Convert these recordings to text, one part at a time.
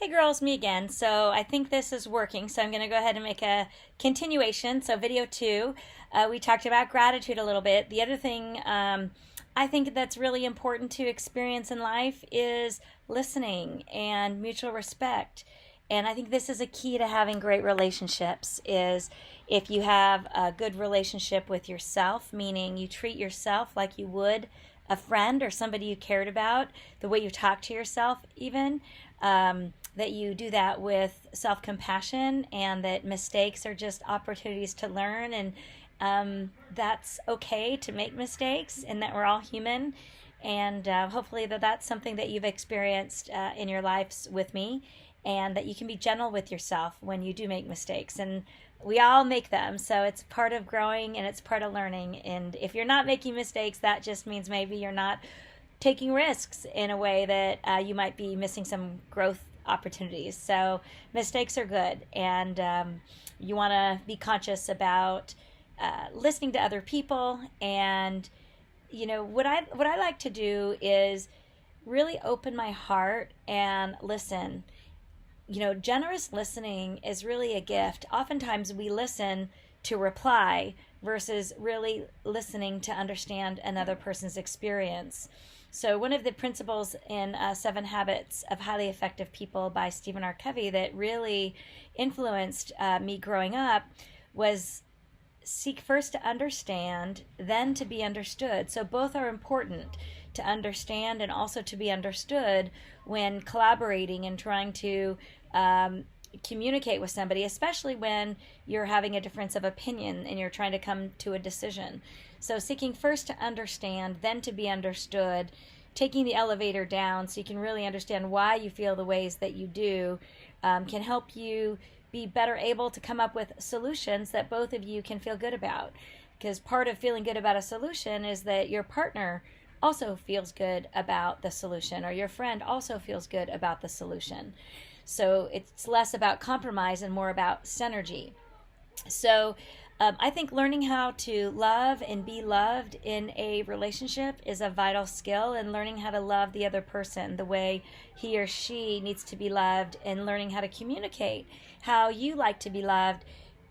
Hey girls, me again. So I think this is working. So I'm going to go ahead and make a continuation. So video two, we talked about gratitude a little bit. The other thing I think that's really important to experience in life is listening and mutual respect. And I think this is a key to having great relationships is if you have a good relationship with yourself, meaning you treat yourself like you would a friend or somebody you cared about, the way you talk to yourself even, that you do that with self-compassion and that mistakes are just opportunities to learn and that's okay to make mistakes and that we're all human and hopefully that's something that you've experienced in your lives with me and that you can be gentle with yourself when you do make mistakes and we all make them, so it's part of growing and it's part of learning. And if you're not making mistakes, that just means maybe you're not taking risks in a way that you might be missing some growth opportunities. So mistakes are good, and you want to be conscious about listening to other people. And what I like to do is really open my heart and listen. Generous listening is really a gift. Oftentimes we listen to reply versus really listening to understand another person's experience. So one of the principles in Seven Habits of Highly Effective People by Stephen R. Covey that really influenced me growing up was seek first to understand, then to be understood. So both are important, to understand and also to be understood when collaborating and trying to communicate with somebody, especially when you're having a difference of opinion and you're trying to come to a decision. So seeking first to understand, then to be understood, taking the elevator down so you can really understand why you feel the ways that you do, can help you be better able to come up with solutions that both of you can feel good about. Because part of feeling good about a solution is that your partner also feels good about the solution or your friend also feels good about the solution. So it's less about compromise and more about synergy. So I think learning how to love and be loved in a relationship is a vital skill, and learning how to love the other person the way he or she needs to be loved and learning how to communicate how you like to be loved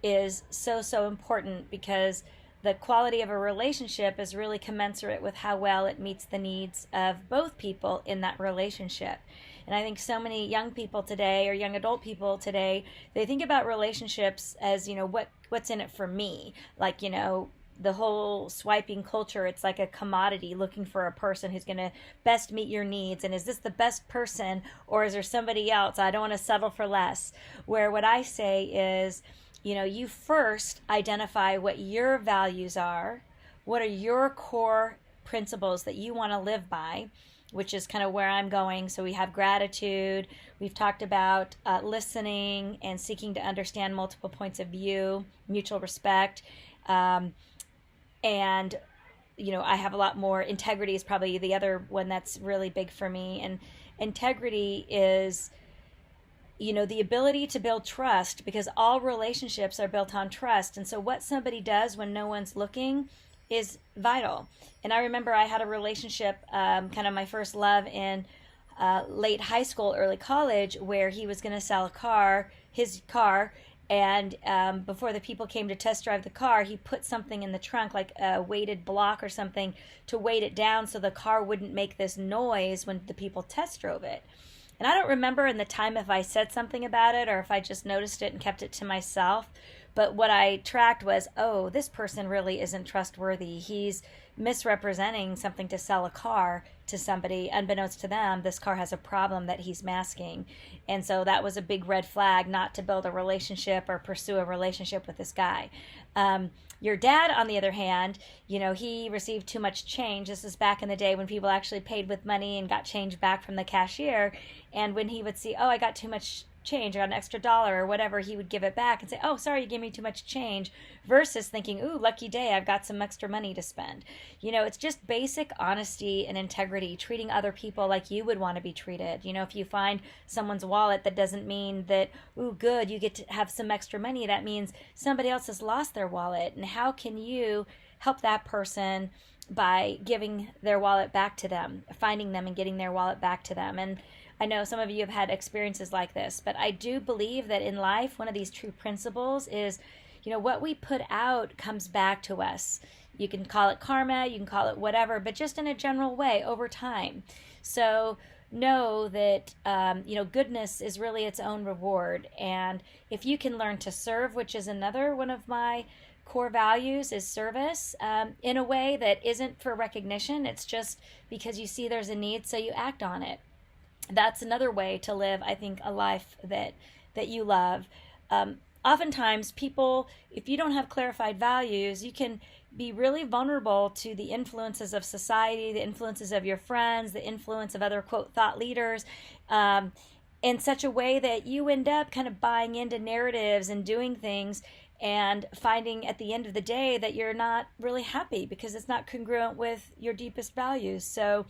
is so important, because the quality of a relationship is really commensurate with how well it meets the needs of both people in that relationship. And I think so many young people today, or young adult people today, they think about relationships as, what's in it for me? Like, the whole swiping culture, it's like a commodity, looking for a person who's going to best meet your needs. And is this the best person, or is there somebody else? I don't want to settle for less. Where what I say is, you first identify what your values are, what are your core principles that you want to live by, which is kind of where I'm going. So we have gratitude. We've talked about listening and seeking to understand multiple points of view, mutual respect. And, I have a lot more. Integrity is probably the other one that's really big for me. And integrity is, the ability to build trust, because all relationships are built on trust. And so what somebody does when no one's looking is vital. And I remember I had a relationship, kind of my first love in late high school, early college, where he was going to sell his car, and before the people came to test drive the car, he put something in the trunk, like a weighted block or something, to weight it down so the car wouldn't make this noise when the people test drove it. And I don't remember in the time if I said something about it or if I just noticed it and kept it to myself. But what I tracked was, oh, this person really isn't trustworthy. He's misrepresenting something to sell a car to somebody. Unbeknownst to them, this car has a problem that he's masking. And so that was a big red flag not to build a relationship or pursue a relationship with this guy. Your dad, on the other hand, he received too much change. This is back in the day when people actually paid with money and got change back from the cashier. And when he would see, oh, I got too much change, or an extra dollar or whatever, he would give it back and say, oh, sorry, you gave me too much change, versus thinking, ooh, lucky day, I've got some extra money to spend. It's just basic honesty and integrity, treating other people like you would want to be treated. If you find someone's wallet, that doesn't mean that, ooh, good, you get to have some extra money. That means somebody else has lost their wallet, and how can you help that person by giving their wallet back to them, finding them and getting their wallet back to them. And I know some of you have had experiences like this, but I do believe that in life, one of these true principles is, what we put out comes back to us. You can call it karma, you can call it whatever, but just in a general way over time. So know that, goodness is really its own reward. And if you can learn to serve, which is another one of my core values, is service, in a way that isn't for recognition. It's just because you see there's a need, so you act on it. That's another way to live, I think, a life that you love. Oftentimes people, if you don't have clarified values, you can be really vulnerable to the influences of society, the influences of your friends, the influence of other, quote, thought leaders, in such a way that you end up kind of buying into narratives and doing things and finding at the end of the day that you're not really happy because it's not congruent with your deepest values. So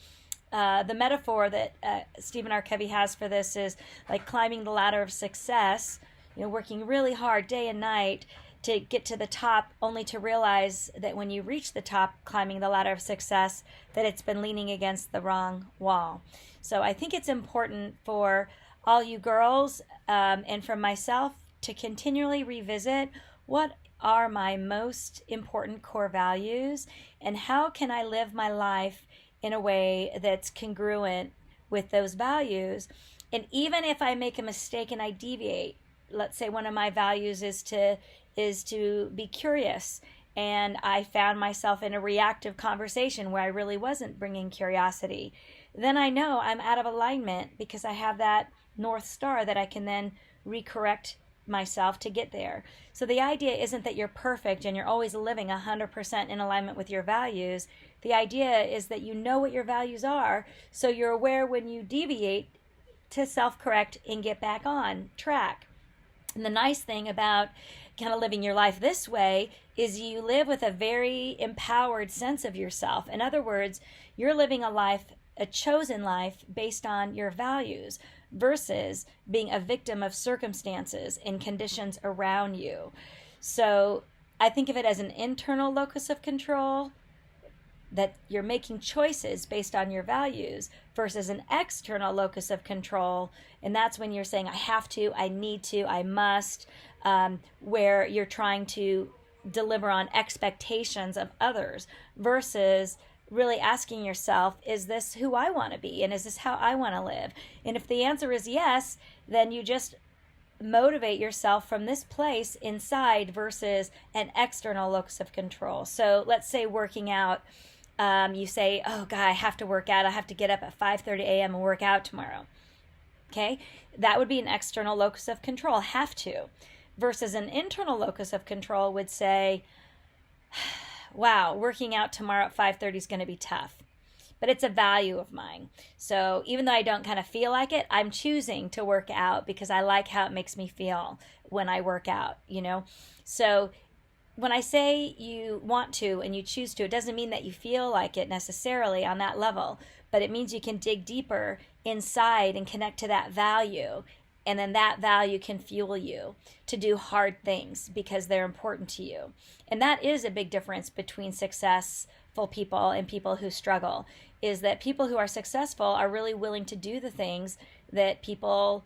the metaphor that Stephen R. Covey has for this is like climbing the ladder of success, working really hard day and night to get to the top, only to realize that when you reach the top, climbing the ladder of success, that it's been leaning against the wrong wall. So I think it's important for all you girls and for myself to continually revisit what are my most important core values and how can I live my life in a way that's congruent with those values. And even if I make a mistake and I deviate, let's say one of my values is to be curious, and I found myself in a reactive conversation where I really wasn't bringing curiosity, then I know I'm out of alignment because I have that North Star that I can then recorrect myself to get there. So the idea isn't that you're perfect and you're always living 100% in alignment with your values. The idea is that you know what your values are, so you're aware when you deviate to self-correct and get back on track. And the nice thing about kind of living your life this way is you live with a very empowered sense of yourself. In other words, you're living a chosen life based on your values versus being a victim of circumstances and conditions around you. So I think of it as an internal locus of control, that you're making choices based on your values, versus an external locus of control. And that's when you're saying, I have to, I need to, I must, where you're trying to deliver on expectations of others versus really asking yourself, is this who I want to be? And is this how I want to live? And if the answer is yes, then you just motivate yourself from this place inside versus an external locus of control. So let's say working out, you say, oh God, I have to work out. I have to get up at 5:30 a.m. and work out tomorrow. Okay, that would be an external locus of control, have to. Versus an internal locus of control would say, wow, working out tomorrow at 5:30 is going to be tough, but it's a value of mine. So even though I don't kind of feel like it, I'm choosing to work out because I like how it makes me feel when I work out, So when I say you want to and you choose to, it doesn't mean that you feel like it necessarily on that level, but it means you can dig deeper inside and connect to that value. And then that value can fuel you to do hard things because they're important to you. And that is a big difference between successful people and people who struggle, is that people who are successful are really willing to do the things that people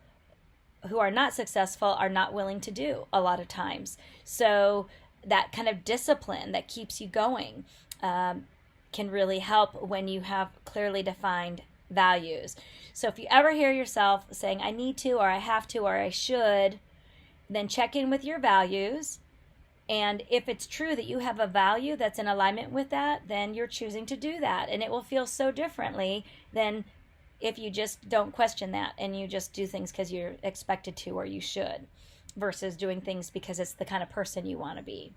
who are not successful are not willing to do a lot of times. So that kind of discipline that keeps you going can really help when you have clearly defined values. So if you ever hear yourself saying, I need to, or I have to, or I should, then check in with your values. And if it's true that you have a value that's in alignment with that, then you're choosing to do that. And it will feel so differently than if you just don't question that and you just do things because you're expected to or you should, versus doing things because it's the kind of person you want to be.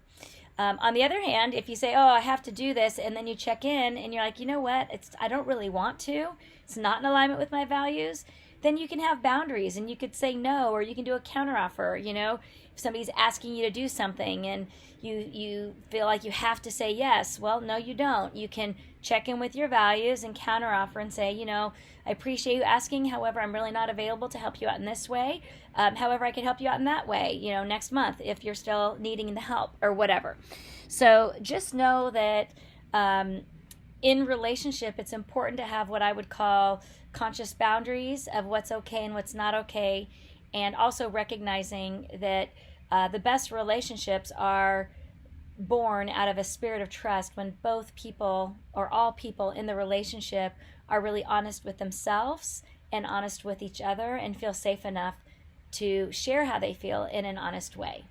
On the other hand, if you say, oh, I have to do this, and then you check in and you're like, you know what, I don't really want to, it's not in alignment with my values, then you can have boundaries and you could say no, or you can do a counteroffer. If somebody's asking you to do something and you feel like you have to say yes, well, no, you don't. You can check in with your values and counteroffer and say, I appreciate you asking, however, I'm really not available to help you out in this way. However, I can help you out in that way, next month if you're still needing the help or whatever. So just know that in relationship, it's important to have what I would call conscious boundaries of what's okay and what's not okay, and also recognizing that the best relationships are born out of a spirit of trust when both people or all people in the relationship are really honest with themselves and honest with each other and feel safe enough to share how they feel in an honest way.